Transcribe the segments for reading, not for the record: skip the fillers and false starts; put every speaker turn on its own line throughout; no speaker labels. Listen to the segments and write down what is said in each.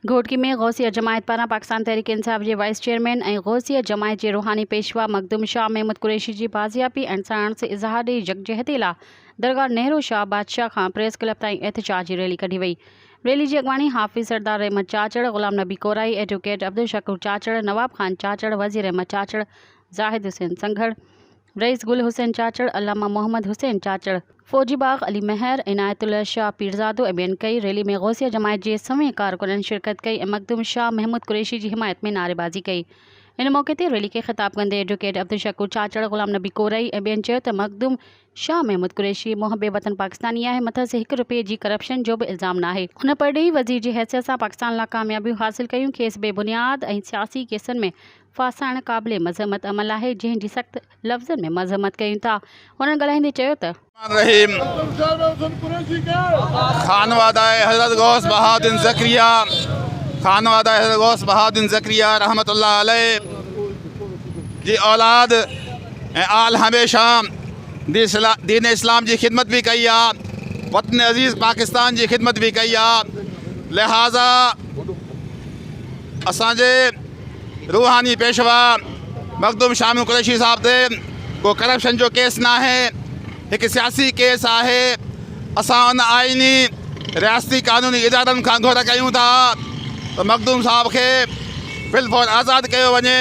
घोटकी में गौसिया जमायत पारा पाकिस्तान तहरीक इंसाफ के wise chairman और गौसिया जमायत के रूहानी पेशवा मखदूम शाह महमूद कुरैशी की बाजियाबी ऐं साण से इज़हार ॾेई यकजहती लाइ दरगाह नेहरू शाह बादशाह खां प्रेस क्लब ताईं एहतजाज रैली कढी वई। रैली की अगवानी हाफिज़ सरदार रहमत चाचड़, गुलाम नबी कोराई, एडवोकेट अब्दुल शकूर चाचड़, नवाब खान चाचड़, वज़ीर अहमद चाचड़, जाहिद हुसैन संघड़, रईस गुल हुसैन चाचड़, अल्लामा मोहम्मद हुसैन चाचड़, फौजी बाग अली महर, इनायतुल्लाह शाह पीरजादो ऐं ॿियनि कई। रैली में गौसिया जमायत के सवें कारकुननि शिरकत कई ऐं मखदूम शाह महमूद कुरैशी की हिमायत में नारेबाजी कई। इन मौके ते रैली के खिताब कंदे एडवोकेट अब्दुल शकूर चाचड़, गुलाम नबी कोराई ऐं ॿियनि चयो त मखदूम शाह महमूद कुरैशी मुहब्बे वतन पाकिस्तानी है, मथा से ₹1 रुपये की करप्शन जो भी इल्ज़ाम ना है। उन परडेही वज़ीर की हैसियत से पाकिस्तान ला कामयाबियूं हासिल कयूं, खेस बेबुनियाद ऐं सियासी केसन में फासाइण क़ाबिले मज़म्मत अमल है, जंहिंजी सख़्त लफ़्ज़नि में मज़म्मत कयूं था। उन्हनि ॻाल्हाईंदे चयो त
खानवादा हज़रत गौस बहाउद्दीन ज़करिया, खानवादा हज़रत गौस बहाउद्दीन ज़करिया रहमतुल्लाह अलैह जी औलाद आल हमेशा दीन इस्लाम की खिदमत भी कई आ, वतन अज़ीज़ पाकिस्तान की खिदमत भी कई आ। लिहाजा असांजे रूहानी पेशवा मखदूम शाह कुरैशी साहब ते को करप्शन जो केस ना है, एक सियासी केस है। असां उन आइनी रियासती कानूनी इदारनि खां घुर कयूं था तो मखदूम साहब के बिलफौर आज़ाद किया वञे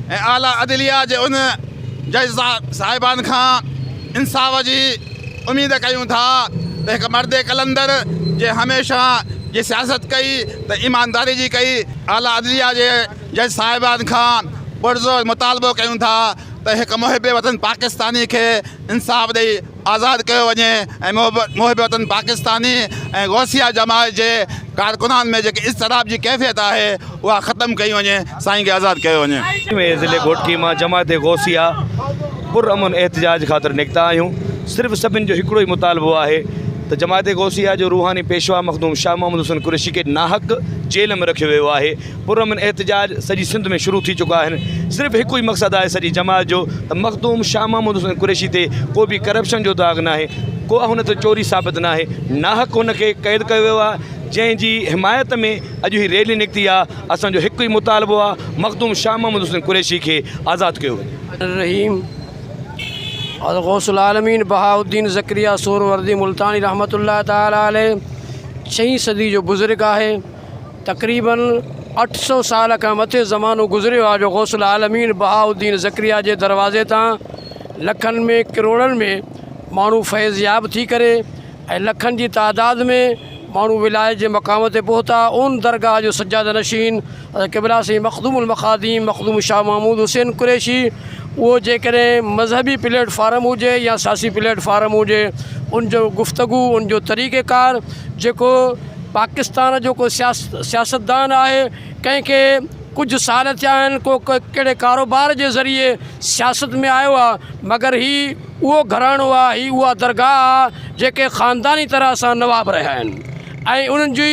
ऐं आला अदलिया जे उन जज साहिबान खां इंसाफ की उम्मीद कयूं था तो एक मर्द कलंदर जे हमेशा ये सियासत कई तो ईमानदारी जी कई। आला अदलिया जे जज साहिबान खां पुरज़ोर मुतालबो कयूं था तो एक मुहिब वतन पाकिस्तानी के इंसाफ ॾेई आज़ाद किया वञे ऐं मुहिब वतन पाकिस्तानी ऐं गौसिया जमायत के कारकुनान में जेकी इज़्तिराब की कैफियत है वह ख़त्म कई वञे, साईं के आज़ाद किया वञे।
ज़िले घोटकी में जमायत गौसिया पुरअमन एहतजाज खातर निकता आहियूं। सिर्फ़ सभिनि जो हिकिड़ो ही मुतालबो है तो जमायत गौसिया जो रूहानी पेशवा मखदूम शाह महमूद हुसैन कुरैशी के नाहक जेल में रखियो वियो है। पुरअमन एहतजाज सजी सिंध में शुरू थी चुका है। सिर्फ़ एक ही मकसद है सजी जमात जो तो मखदूम शाह महमूद हुसैन कुरैशी ते को भी करप्शन जो दाग ना है, को हुन ते चोरी साबित ना है, नाहक हुनखे कैद कियो वियो आहे। जंहिंजी हिमायत में अॼु ही रैली निकिती आहे। असांजो हिकु ही मुतालबो आहे मखदूम शाह महमूद हुसैन कुरैशी के आज़ाद कयो वञे।
रहीम और गौसुल आलमीन बहाउद्दीन ज़करिया सोहरवर्दी मुल्तानी रहमतुल्लाह ताला अलैह 6वीं सदी जो बुज़ुर्ग है। तकरीबन 800 साल का मथे ज़मानो गुज़रियो आहे जो गौसुल आलमीन बहाउद्दीन ज़करिया के दरवाज़े तां लखन में करोड़न में मानू फैज़याब थी करे ऐं लखन की तादाद में मानू विलायत के मकाम ते पहुता। उन दरगाह जो सज्जाद नशीन क़िबला से मखदूमुल मखादीम मखदूम शाह महमूद हुसैन कुरैशी वो जेकॾहिं मज़हबी प्लेटफार्म हुजे या सियासी प्लेटफार्म हुजे, उनजो गुफ्तगू उनजो तरीक़ेकार जेको पाकिस्तान जो को सियासतदान है, कंहिंखे कुछ साल थिया आहिनि, को कहिड़े कारोबार के ज़रिए सियासत में आयो आहे, मगर ही वो घरानो आहे, ही उहा दरगाह आहे जेके ख़ानदानी तरह सां नवाब रहिया आहिनि ऐं उन्हनि जी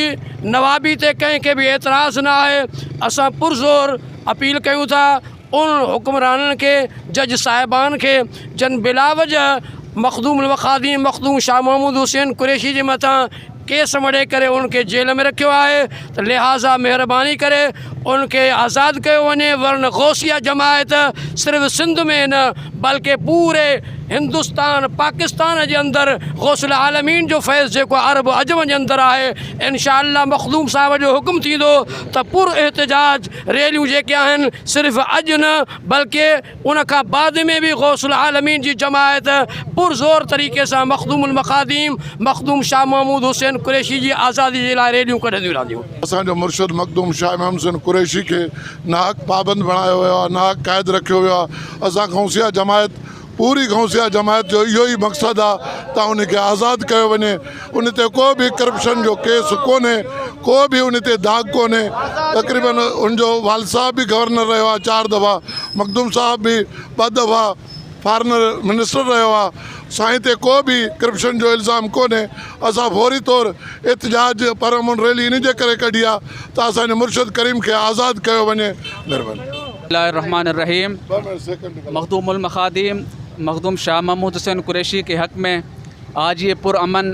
नवाबी ते कंहिंखे भी एतराज़ ना है। असां पुरज़ोर अपील कयूं था उन हुक्मराननि के, जज साहिबान के जन बिलावजह मखदूमुल मखादीम मखदूम शाह महमूद हुसैन कुरैशी जे मथां केस मड़े करे उनके जेल में रखियो है तो लिहाजा मेहरबानी करे उनके आज़ाद किया वञे, वरन गौसिया जमायत सिर्फ़ सिंध में न बल्कि पूरे हिंदुस्तान पाकिस्तान के अंदर गौसुल आलमीन जो फैज़ जो अरब अजम के अंदर है। इंशाअल्लाह मखदूम साहब जो हुक्म थींदो तो पुर एहतजाज रैलियूं जेके आहिनि सिर्फ़ अॼु न बल्कि उन खां बाद में भी गौसुल आलमीन की जमायत पुरज़ोर तरीक़े से मखदूमुल मखादीम मखदूम शाह महमूद हुसैन कुरैशी की आज़ादी के लिए रैलियूं कढंदियूं रहंदियूं।
असांजो मुर्शिद मखदूम शाह महमूद हुसैन कुरैशी के नाहक पाबंद बनायो वियो आहे, नाहक कैद रखियो वियो आहे। असां गौसिया जमायत पूरी गौसिया जमायत जो इहो ही मकसद आहे त उनखे आज़ाद कियो वञे। उन ते को भी करप्शन जो केस कोन्हे, को भी उन ते दाग कोन्हे। तकरीबन उनजो वाल साहब भी गवर्नर रहियो आहे 4 दफ़ा, मखदूम साहब भी 2 दफ़ा फॉरेनर मिनिस्टर रहियो आहे। साईं ते को भी करप्शन जो इल्ज़ाम कोन्हे। असां फौरी तौर एहतजाज परअमन रैली इन जे करे कढी आहे त असांजे मुर्शिद करीम के आज़ाद कियो वञे। महिरबानी।
रहमान रहीम। मखदूमुल मखादीम मखदूम शाह महमूद हुसैन कुरैशी के हक़ में आज ये पुरअमन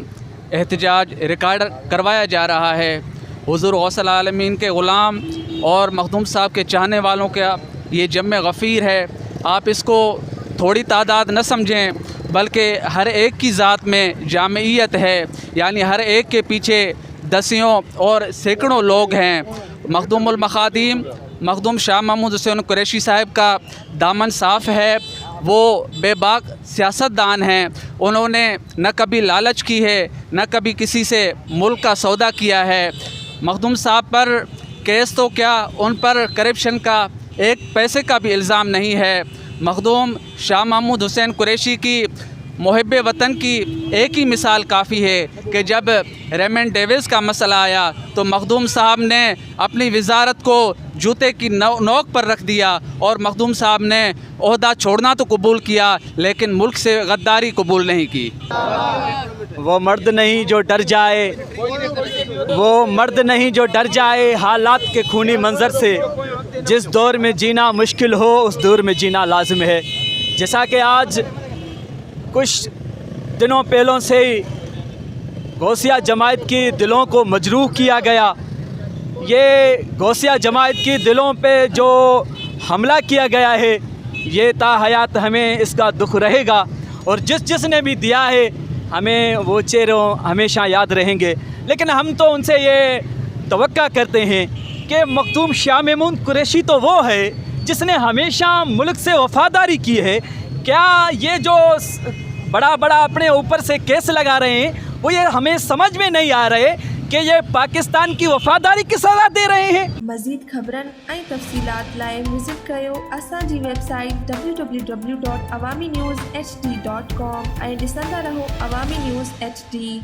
एहतजाज रिकॉर्ड करवाया जा रहा है। हुज़ूर गौसल आलमीन के ग़ुलाम और मखदूम साहब के चाहने वालों का ये जम्मे गफ़ीर है। आप इसको थोड़ी तादाद न समझें, बल्कि हर एक की ज़ात में जामियत है, यानी हर एक के पीछे दसियों और सैकड़ों लोग हैं। मखदूमुल मखादीम मखदूम शाह महमूद हुसैन कुरैशी साहब का दामन साफ़ है। वो बेबाक सियासतदान हैं। उन्होंने न कभी लालच की है, न कभी किसी से मुल्क का सौदा किया है। मखदूम साहब पर केस तो क्या, उन पर करप्शन का एक पैसे का भी इल्ज़ाम नहीं है। मखदूम शाह महमूद हुसैन कुरैशी की मुहिब वतन की एक ही मिसाल काफ़ी है कि जब रेमंड डेविस का मसला आया तो मखदूम साहब ने अपनी वजारत को जूते की नोक पर रख दिया और मखदूम साहब ने ओहदा छोड़ना तो कबूल किया, लेकिन मुल्क से गद्दारी कबूल नहीं की।
वो मर्द नहीं जो डर जाए, वो मर्द नहीं जो डर जाए हालात के खूनी मंजर से। जिस दौर में जीना मुश्किल हो उस दौर में जीना लाजिम है। जैसा कि आज कुछ दिनों पहलों से ही गौसिया जमात की दिलों को मजरूह किया गया। ये गौसिया जमात की दिलों पे जो हमला किया गया है, ये ता हयात हमें इसका दुख रहेगा और जिसने भी दिया है हमें वो चेहरे हमेशा याद रहेंगे। लेकिन हम तो उनसे ये तवक्का करते हैं कि मखदूम शाह महमूद कुरैशी तो वो है जिसने हमेशा मुल्क से वफ़ादारी की है। क्या ये जो बड़ा बड़ा अपने ऊपर से केस लगा रहे हैं, वो ये हमें समझ में नहीं आ रहे कि ये पाकिस्तान की वफ़ादारी की सज़ा दे रहे हैं।
मज़ीद ख़बरन ऐं तफ़सीलात लाइ विज़िट कयो असांजी वेबसाइट www.awamiNewsHD.com ऐं ॾिसंदा रहो अवामी न्यूज़ HD।